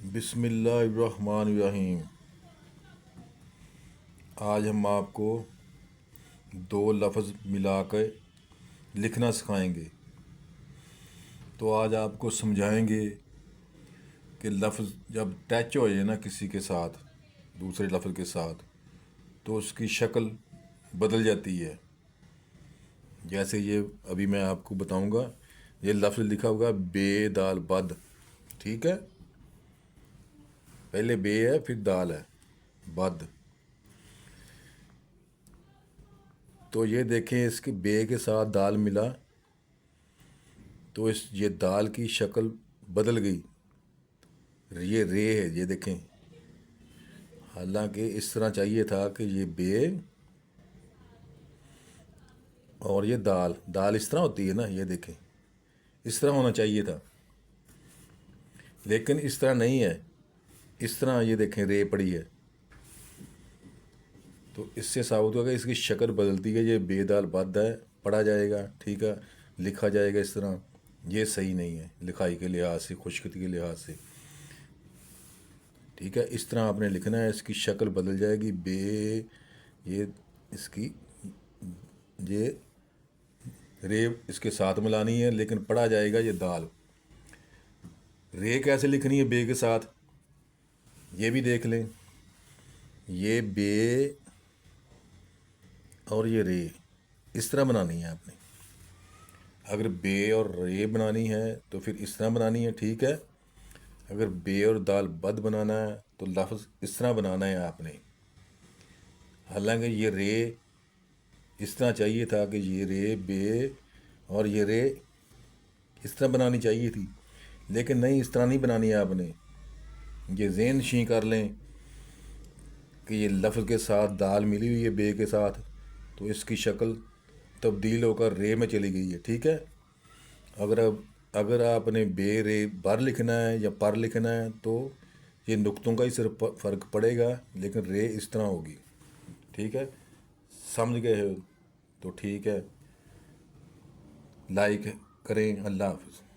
बिस्मिल्लाहिर्रहमानिर्रहीम। आज हम आपको दो लफ्ज़ मिला कर लिखना सिखाएंगे। तो आज आपको समझाएंगे कि लफ्ज़ जब टच हो जाए ना किसी के साथ, दूसरे लफ्ज़ के साथ, तो उसकी शक्ल बदल जाती है। जैसे ये अभी मैं आपको बताऊंगा। ये लफ्ज़ लिखा होगा बे दाल बद। ठीक है, पहले बे है फिर दाल है, बद। तो ये देखें, इसके बे के साथ दाल मिला तो ये दाल की शक्ल बदल गई। ये रे है, ये देखें। हालांकि इस तरह चाहिए था कि ये बे और ये दाल दाल इस तरह होती है ना, ये देखें, इस तरह होना चाहिए था, लेकिन इस तरह नहीं है। इस तरह ये देखें रे पड़ी है। तो इससे साबित होगा इसकी शक्ल बदलती है। ये बेदाल बद है, पढ़ा जाएगा, ठीक है, लिखा जाएगा इस तरह। ये सही नहीं है लिखाई के लिहाज से, खुशखती के लिहाज से। ठीक है, इस तरह आपने लिखना है, इसकी शक्ल बदल जाएगी। बे, ये इसकी, ये रे इसके साथ मिलानी है, लेकिन पढ़ा जाएगा ये दाल। रे कैसे लिखनी है बे के साथ, ये भी देख लें। ये बे और ये रे इस तरह बनानी है आपने। अगर बे और रे बनानी है तो फिर इस तरह बनानी है, ठीक है। अगर बे और दाल बद बनाना है तो लफ्ज़ इस तरह बनाना है आपने। हालांकि ये रे इस तरह चाहिए था कि ये रे बे और ये रे इस तरह बनानी चाहिए थी, लेकिन नहीं, इस तरह नहीं बनानी है आपने। ये ज़हन शी कर लें कि ये लफ्ज़ के साथ दाल मिली हुई है बे के साथ, तो इसकी शक्ल तब्दील होकर रे में चली गई है, ठीक है। अगर आपने बे रे बर लिखना है या पर लिखना है तो ये नुक्तों का ही सिर्फ फ़र्क पड़ेगा, लेकिन रे इस तरह होगी। ठीक है, समझ गए हो तो ठीक है, लाइक करें। अल्लाह हाफ़िज़।